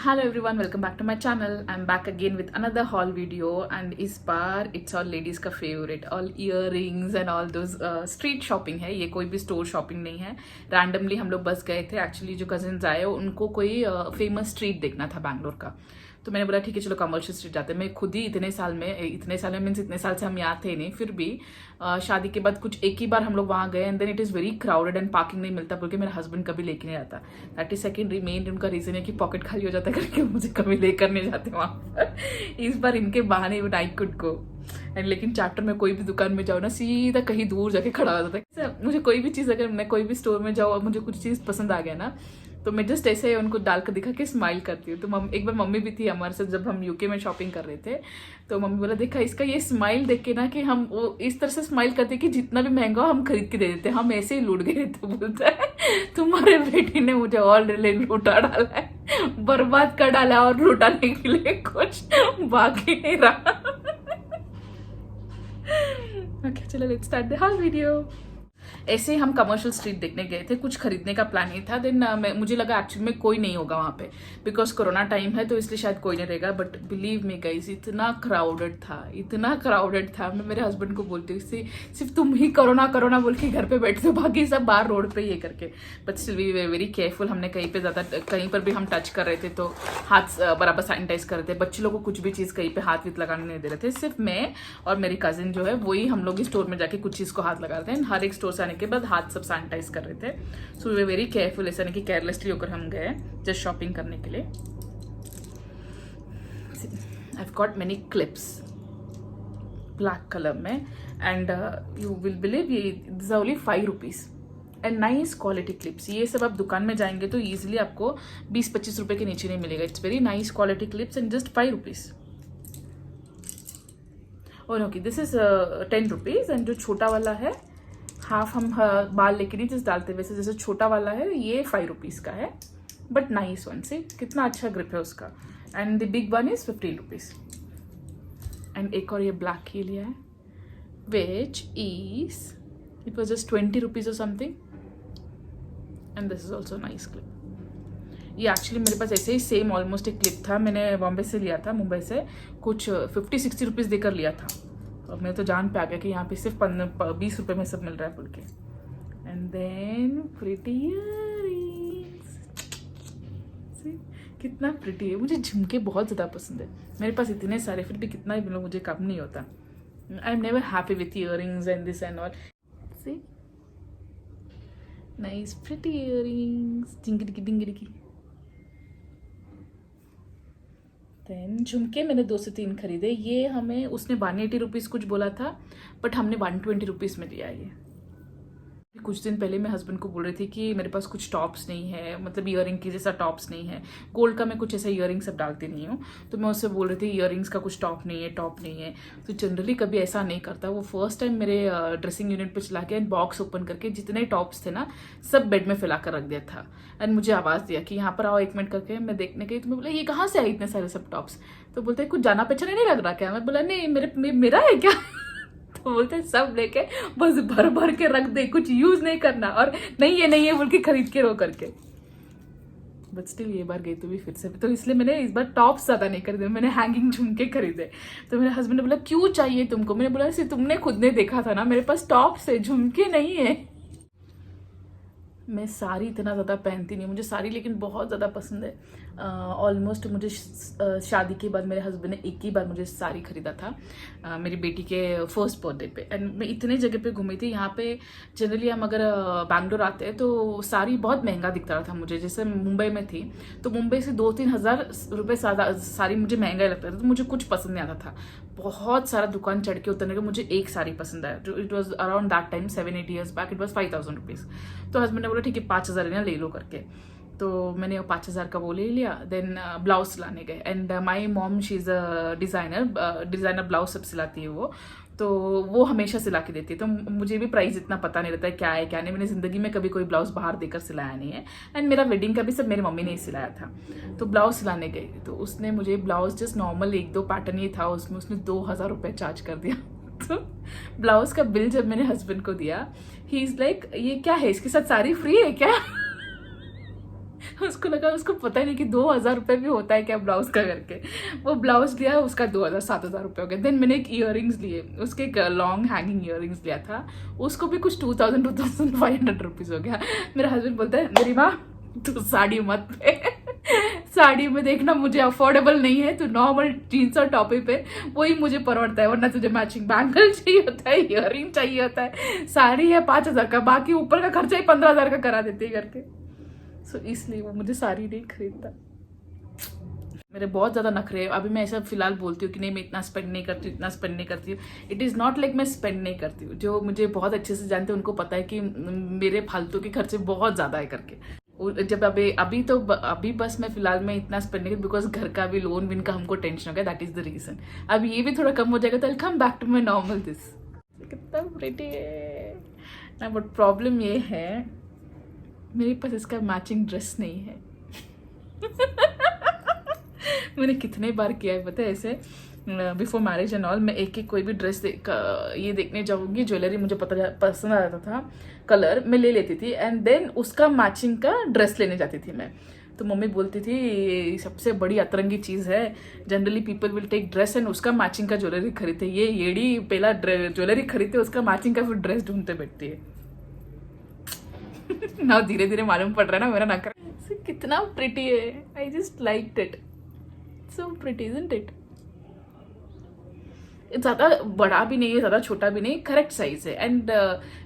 Hello everyone, welcome back to my channel. I am back again with another haul video and इस बार it's all ladies का favourite, all earrings and all those street shopping है। ये कोई भी store shopping नहीं है। Randomly हम लोग बस गए थे। एक्चुअली जो कजिन्स आए उनको कोई फेमस स्ट्रीट देखना था बैंगलोर का, तो मैंने बोला ठीक है चलो कमर्शियल स्ट्रीट जाते हैं। मैं खुद ही इतने साल में मीन्स इतने साल से हम यहाँ थे नहीं, फिर भी शादी के बाद कुछ एक ही बार हम लोग वहाँ गए and then it is very crowded and parking नहीं मिलता बोल के मेरा हस्बैंड कभी लेके नहीं आता। That is secondary. मेन उनका रीज़न है कि पॉकेट खाली हो जाता है करके मुझे कभी लेकर नहीं जाते वहाँ पर। इस बार इनके बहाने even I could go and लेकिन चैप्टर में कोई भी दुकान में जाओ ना, सीधा कहीं दूर जाके खड़ा हो जाता है। मुझे कोई भी चीज़, अगर मैं कोई भी स्टोर में जाऊँ और मुझे कुछ चीज़ पसंद आ गया ना, तो मैं जस्ट ऐसे उनको डाल कर दिखा के स्माइल करती हूँ। तो एक बार मम्मी भी थी हमारे साथ जब हम यूके में शॉपिंग कर रहे थे, तो मम्मी बोला देखा इसका ये स्माइल देख के ना कि हम वो इस तरह से स्माइल करते कि जितना भी महंगा हो हम खरीद के दे देते, हम ऐसे ही लूट गए। तो बोलता है तुम्हारे बेटी ने मुझे ऑलरेडी लूटा डाला है, बर्बाद कर डाला और लुटाने के लिए कुछ बाकी नहीं रहा। ओके चलो let's start the whole video. ऐसे ही हम कमर्शियल स्ट्रीट देखने गए थे, कुछ खरीदने का प्लान नहीं था। देन मुझे लगा एक्चुअली में कोई नहीं होगा वहाँ पे, बिकॉज कोरोना टाइम है तो इसलिए शायद कोई नहीं रहेगा। बट बिलीव मी गाइस, इतना क्राउडेड था। मैं मेरे हस्बैंड को बोलती हूँ सिर्फ तुम ही कोरोना बोल के घर पे बैठते हो, बाकी सब बाहर रोड पे ये करके। But still we very careful. हमने कहीं पर भी हम टच कर रहे थे तो हाथ बराबर सैनिटाइज कर रहे थे। बच्चे लोग को कुछ भी चीज़ कहीं पे हाथ विथ लगाने नहीं दे रहे थे। सिर्फ मैं और मेरी कजिन जो है वही हम लोग स्टोर में जाके कुछ चीज़ को हाथ लगा रहे थे। हर एक स्टोर से आने के बाद हाथ सब सैनिटाइज कर रहे थे। सो वी वेरी केयरफुल, ऐसा नहीं कि केयरलेसली होकर हम गए जस्ट शॉपिंग करने के लिए। I have got many clips black colour में एंड यू विल बिलीव ये this are only 5 rupees and nice quality clips. ये सब आप दुकान में जाएंगे तो ईजिली आपको 20-25 रुपए के नीचे नहीं मिलेगा। It's very nice quality clips and just 5 rupees. और okay this is 10 rupees and जो छोटा वाला है हाफ हम बाल लेके नहीं जस्ट डालते, वैसे जैसे छोटा वाला है ये 5 रुपीज़ का है, बट नाइस वन। से कितना अच्छा ग्रिप है उसका। And the big one is 15 rupees. And एक और ये ब्लैक ही लिया है which is it was just 20 rupees और something. And this is also nice clip. ये एक्चुअली मेरे पास ऐसे ही सेम ऑलमोस्ट एक क्लिप था, मैंने बॉम्बे से लिया था, मुंबई से, कुछ 50-60 रुपीज़ देकर लिया था। और मैं तो जान पे आ गया कि यहाँ पे सिर्फ 20 रुपए में सब मिल रहा है बोल के। एंड देन प्रिटी इयरिंग्स, कितना प्रिटी है। मुझे झुमके बहुत ज़्यादा पसंद है। मेरे पास इतने सारे, फिर भी कितना ही मिलो मुझे कम नहीं होता। I am never happy with earrings and this and all. See nice pretty earrings, डिंगड़ी। देन झुमके मैंने 2 से 3 खरीदे। ये हमें उसने 180 रुपीज़ कुछ बोला था, बट हमने 120 रुपीज़ में लिया। ये कुछ दिन पहले मैं हस्बैंड को बोल रही थी कि मेरे पास कुछ टॉप्स नहीं है, मतलब ईयरिंग की जैसा टॉप्स नहीं है। गोल्ड का मैं कुछ ऐसा ईयरिंग सब डालती नहीं हूँ, तो मैं उससे बोल रही थी ईयरिंग्स का कुछ टॉप नहीं है। तो जनरली कभी ऐसा नहीं करता। वो फर्स्ट टाइम मेरे ड्रेसिंग यूनिट पे चला के बॉक्स ओपन करके जितने टॉप्स थे ना सब बेड में फैला कर रख दिया था। एंड मुझे आवाज़ दिया कि यहाँ पर आओ 1 मिनट करके। मैं देखने गई तो मैं बोला ये कहाँ से आई इतने सारे सब टॉप्स। तो बोलते कुछ जाना पहचाना नहीं लग रहा क्या। मैं बोला नहीं मेरा है क्या। तो बोलते सब लेके बस भर के रख दे, कुछ यूज नहीं करना, और नहीं है बोल के खरीद के रो करके। बट स्टिल ये बार गई तो भी फिर से, तो इसलिए मैंने इस बार टॉप्स ज़्यादा नहीं खरीदे, मैंने हैंगिंग झुमके खरीदे। तो मेरे हस्बैंड ने बोला क्यों चाहिए तुमको। मैंने बोला सिर्फ तुमने खुद ने देखा था ना मेरे पास टॉप्स है, झुमके नहीं है। मैं साड़ी इतना ज़्यादा पहनती नहीं, मुझे साड़ी लेकिन बहुत ज़्यादा पसंद है। ऑलमोस्ट मुझे शादी के बाद मेरे हस्बैंड ने एक ही बार मुझे साड़ी खरीदा था मेरी बेटी के फर्स्ट बर्थडे पे। एंड मैं इतने जगह पे घूमी थी। यहाँ पे जनरली हम अगर बैंगलोर आते हैं तो साड़ी बहुत महंगा दिखता रहा था मुझे। जैसे मुंबई में थी तो मुंबई से 2-3 हज़ार रुपये साड़ी मुझे महंगा ही लगता था, तो मुझे कुछ पसंद नहीं आता था। बहुत सारा दुकान चढ़ के उतरने का मुझे एक साड़ी पसंद आया, जो it was around that time 7-8 years back, it was 5000 rupees. तो हस्बैंड ने बोला ठीक है 5000 लेना, ले लो करके। तो मैंने वो 5000 का वो ले लिया। देन ब्लाउज सिलाने गए and my mom she is a designer blouse सब सिलाती है वो, तो वो हमेशा सिला के देती है। तो मुझे भी प्राइस इतना पता नहीं रहता है क्या है क्या नहीं। मैंने ज़िंदगी में कभी कोई ब्लाउज बाहर देकर सिलाया नहीं है। एंड मेरा वेडिंग का भी सब मेरी मम्मी ने ही सिलाया था। तो ब्लाउज सिलाने गई तो उसने मुझे ब्लाउज जस्ट नॉर्मल 1-2 पैटर्न ही था, उसमें उसने 2000 रुपये चार्ज कर दिया। तो ब्लाउज का बिल जब मैंने हस्बैंड को दिया, ही इज़ लाइक ये क्या है, इसके साथ साड़ी फ्री है क्या। उसको लगा, उसको पता ही नहीं कि 2,000 रुपये भी होता है क्या ब्लाउज का करके। वो ब्लाउज लिया, उसका 2,000 7,000 रुपये हो गया। देन मैंने एक ईयर लिए, उसके एक लॉन्ग हैंगिंग ईयर लिया था, उसको भी कुछ 2,500 हो गया। मेरा हस्बैंड बोलता है मेरी माँ तू साड़ी मत पे, साड़ी में देखना मुझे अफोर्डेबल नहीं है, तो नॉर्मल जीन्स और टॉप पे वही मुझे परवड़ता है, वरना तुझे मैचिंग बैंगल चाहिए होता है, इयररिंग चाहिए होता है, साड़ी है 5,000 का, बाकी ऊपर का खर्चा ही 15,000 का करा देती है करके। सो इसलिए वो मुझे साड़ी नहीं खरीदता। मेरे बहुत ज़्यादा नखरे हैं। अभी मैं ऐसा फिलहाल बोलती हूँ कि नहीं मैं इतना स्पेंड नहीं करती हूँ, इतना स्पेंड नहीं करती हूँ। इट इज़ नॉट लाइक मैं स्पेंड नहीं करती हूँ। जो मुझे बहुत अच्छे से जानते हैं उनको पता है कि मेरे फालतू के खर्चे बहुत ज़्यादा है करके। जब अभी बस मैं फिलहाल में इतना स्पेंड नहीं, बिकॉज घर का भी लोन विन का हमको टेंशन हो गया, दैट इज द रीजन। अब ये भी थोड़ा कम हो जाएगा तो I come back to my normal this. कितना प्रिटी है ना, बट प्रॉब्लम ये है मेरे पास इसका मैचिंग ड्रेस नहीं है। मैंने कितने बार किया है पता है ऐसे, बिफोर मैरिज एंड ऑल। मैं एक कोई भी ड्रेस ये देखने जाऊंगी, ज्वेलरी मुझे पसंद आ जाता था, कलर मैं ले लेती थी, एंड देन उसका मैचिंग का ड्रेस लेने जाती थी मैं। तो मम्मी बोलती थी सबसे बड़ी अतरंगी चीज़ है, generally people will take dress and उसका मैचिंग का ज्वेलरी खरीदते, ये येड़ी पहला ज्वेलरी खरीदते उसका मैचिंग का फिर ड्रेस ढूंढते बैठती है। ना धीरे धीरे मालूम पड़ रहा है ना मेरा नखरा कितना प्रिटी है। I just liked it, so pretty isn't it. ज़्यादा बड़ा भी नहीं है, ज़्यादा छोटा भी नहीं, करेक्ट साइज है। एंड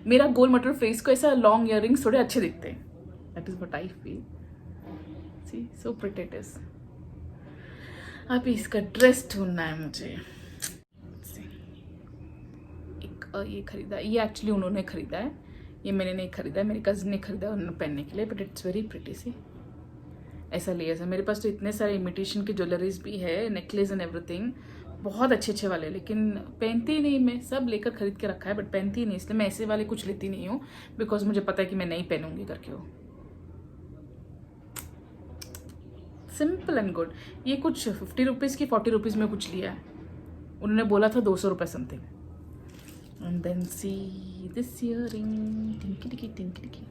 मेरा गोल मटर फेस को ऐसा लॉन्ग इयरिंग्स थोड़े अच्छे दिखते हैं, that is what I feel. See so pretty it is. अभी इसका ड्रेस ढूंढना है मुझे। एक ये खरीदा, ये एक्चुअली उन्होंने खरीदा है, ये मैंने नहीं खरीदा है, मेरी कजिन ने खरीदा है उन्होंने पहनने के लिए, बट इट्स वेरी प्रिटी। सी ऐसा लिया ऐसा। मेरे पास तो इतने सारे इमिटेशन की ज्वेलरीज भी है, नेकलेस एंड एवरीथिंग, बहुत अच्छे अच्छे वाले, लेकिन पहनती ही नहीं। मैं सब लेकर खरीद के रखा है बट पहनती ही नहीं, इसलिए मैं ऐसे वाले कुछ लेती नहीं हूँ, बिकॉज मुझे पता है कि मैं नहीं पहनूंगी करके। वो सिंपल एंड गुड। ये कुछ 50 रुपीज़ की 40 रुपीज़ में कुछ लिया है, उन्होंने बोला था 200 रुपये something. And then see this earring, टिंकी टिकी टिंकी टिकी।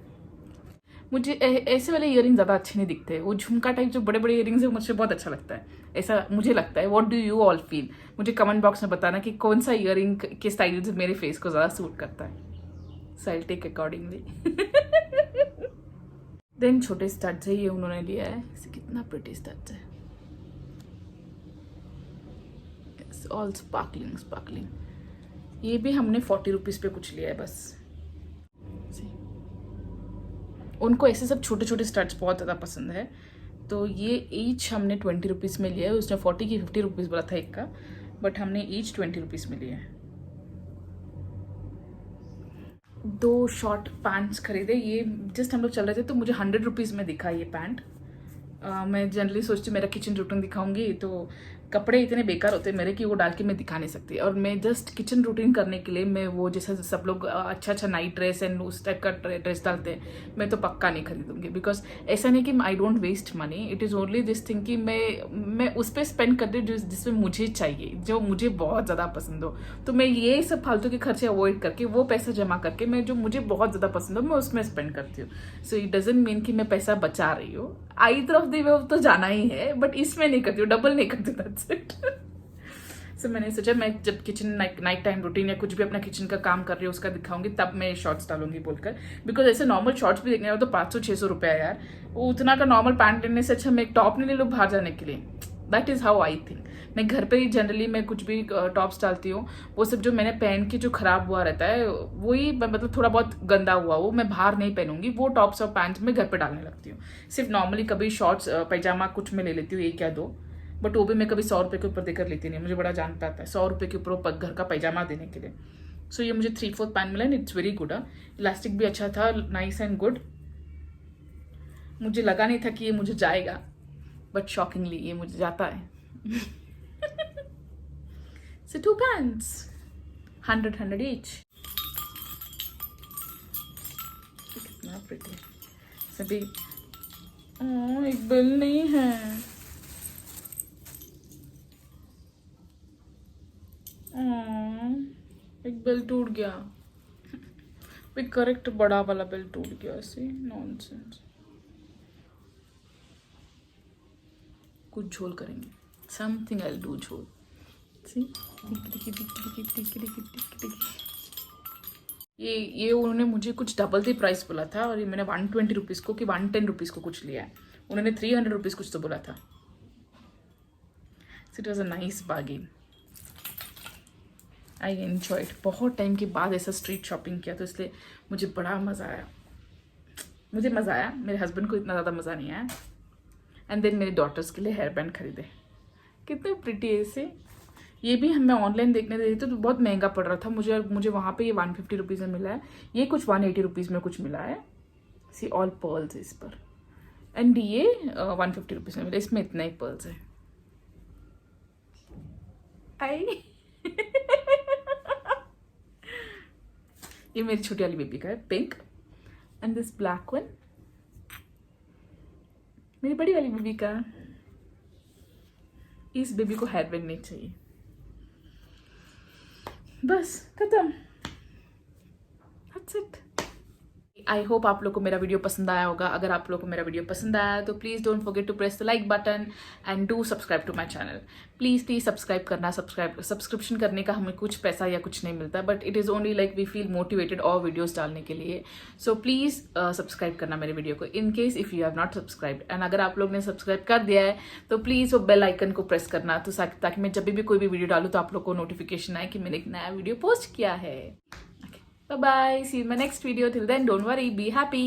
मुझे ऐसे वाले इयरिंग ज़्यादा अच्छे नहीं दिखते, वो झुमका टाइप जो बड़े बड़े इयरिंग्स है मुझे बहुत अच्छा लगता है, ऐसा मुझे लगता है। What do you all feel? मुझे कमेंट बॉक्स में बताना कि कौन सा इयरिंग के स्टाइल मेरे फेस को ज़्यादा सूट करता है, so I will take accordingly. Then छोटे स्टड्स है, ये उन्होंने लिया है, इसे कितना प्रिटी स्टड्स है, ऑल स्पार्कलिंग स्पार्कलिंग। ये भी हमने 40 रुपीज़ पे कुछ लिया है बस। उनको ऐसे सब छोटे छोटे स्टड्स बहुत ज़्यादा पसंद है, तो ये ईच हमने 20 रुपीज़ में लिया है। उसने 40 की 50 रुपीज़ बोला था एक का, बट हमने ईच 20 रुपीज़ में लिया है। 2 शॉर्ट पैंट्स खरीदे, ये जस्ट हम लोग चल रहे थे तो मुझे 100 रुपीज़ में दिखा ये पैंट। मैं जनरली सोचती हूँ मेरा किचन रूटीन दिखाऊंगी तो कपड़े इतने बेकार होते हैं मेरे कि वो डाल के मैं दिखा नहीं सकती, और मैं जस्ट किचन रूटीन करने के लिए मैं वो जैसे सब लोग अच्छा अच्छा नाइट ड्रेस एंड उस टाइप का ड्रेस डालते हैं, मैं तो पक्का नहीं खरीदूंगी। बिकॉज ऐसा नहीं कि I don't waste money, it is only this thing कि मैं उस पर स्पेंड करती हूँ जिसमें मुझे चाहिए, जो मुझे बहुत ज़्यादा पसंद हो। तो मैं ये सब फालतू के खर्चे अवॉइड करके वो पैसा जमा करके मैं जो मुझे बहुत ज़्यादा पसंद हो मैं उसमें स्पेंड करती हूँ। सो इट डजेंट मीन कि मैं पैसा बचा रही हूँ, आइदर ऑफ द वे तो जाना ही है, बट इसमें नहीं करती हूँ, डबल नहीं करती, दैट्स इट। सो मैंने सोचा मैं जब किचन नाइट टाइम रूटीन या कुछ भी अपना किचन का काम कर रही हूँ उसका दिखाऊंगी तब मैं शॉर्ट्स डालूंगी बोलकर। बिकॉज ऐसे नॉर्मल शॉर्ट्स भी देखने हो तो 500-600 रुपये है यार, वो उतना का नॉर्मल पैंट लेने से अच्छा मैं एक टॉप नहीं ले लूँ बाहर जाने के लिए। That is how I think. मैं घर पे ही जनरली मैं कुछ भी टॉप्स डालती हूँ, वो सब जो मैंने पहन के जो खराब हुआ रहता है वही मतलब थोड़ा बहुत गंदा हुआ वो मैं बाहर नहीं पहनूंगी, वो टॉप्स और पैंट्स मैं घर पे डालने लगती हूँ। सिर्फ नॉर्मली कभी शॉर्ट्स पैजामा कुछ मैं ले लेती हूँ 1 या 2, बट वो भी मैं कभी 100 रुपये के ऊपर देकर लेती नहीं, मुझे बड़ा जान पाता है 100 रुपये के ऊपर घर का पैजामा देने के लिए। सो ये मुझे 3/4 पैंट मिला and it's very good. Elastic भी अच्छा था, नाइस एंड गुड। मुझे लगा नहीं था कि ये मुझे जाएगा, बट शॉकिंगली ये मुझे जाता है। So 2 pants, 100 each. कितना प्रिटी सभी। एक बिल नहीं है, एक बिल टूट गया, करेक्ट बड़ा वाला बिल टूट गया। ऐसे नॉनसेंस। कुछ झोल करेंगे, समथिंग आई डू झोल। सी ये उन्होंने मुझे कुछ डबल द प्राइस बोला था और ये मैंने 120 रुपीज़ को कि 110 रुपीज़ को कुछ लिया है। उन्होंने 300 रुपीज़ कुछ तो बोला था। It was a nice bargain, I enjoyed. बहुत टाइम के बाद ऐसा स्ट्रीट शॉपिंग किया तो इसलिए मुझे बड़ा मज़ा आया। मुझे मज़ा आया, मेरे हस्बैंड को इतना ज़्यादा मज़ा नहीं आया। एंड देन मेरे डॉटर्स के लिए हेयर बैंड खरीदे, कितने प्रिटी है इसे। ये भी मैं ऑनलाइन देखने दे रही थी तो बहुत महंगा पड़ रहा था मुझे वहाँ पे ये 150 रुपीज़ में मिला है। ये कुछ 180 रुपीज़ में कुछ मिला है। सी ऑल पर्ल्स इस पर, एंड ये 150 रुपीज़ में मिला। इसमें इतना ही पर्ल्स है। आई ये मेरी छोटी वाली बेबी का है, pink. And this black one मेरी बड़ी वाली बेबी का। इस बेबी को हेयर बैंड नहीं चाहिए। बस खत्म, दैट्स इट। आई होप आप लोग को मेरा वीडियो पसंद आया होगा। अगर आप लोग को मेरा वीडियो पसंद आया तो please don't forget to press the like button and do subscribe to my channel. Please subscribe करना। सब्सक्रिप्शन करने का हमें कुछ पैसा या कुछ नहीं मिलता, but it is only like we feel motivated और वीडियोज़ डालने के लिए। सो प्लीज़ सब्सक्राइब करना मेरे वीडियो को, in case if you have not subscribe. And अगर आप लोग ने सब्सक्राइब कर दिया है तो प्लीज़ वो बेल आइकन को प्रेस करना, तो ताकि मैं जब भी कोई भी वीडियो डालूँ तो आप लोग को नोटिफिकेशन आए कि मैंने एक नया वीडियो पोस्ट किया है। Bye bye. See you in my next video. Till then, don't worry. Be happy.